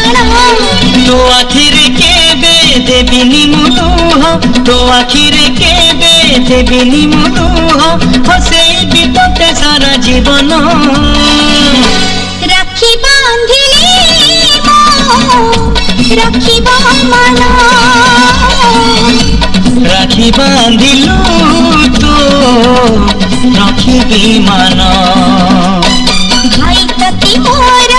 तो आखिर केबे देबिनी मुलुह तो आखिर केबे देबिनी मुलुह हसेबी तोते सारा जीवन राखी बांधिली राखिबा मन राखी बांधिलु तो रखिबी मन भाई तती मोर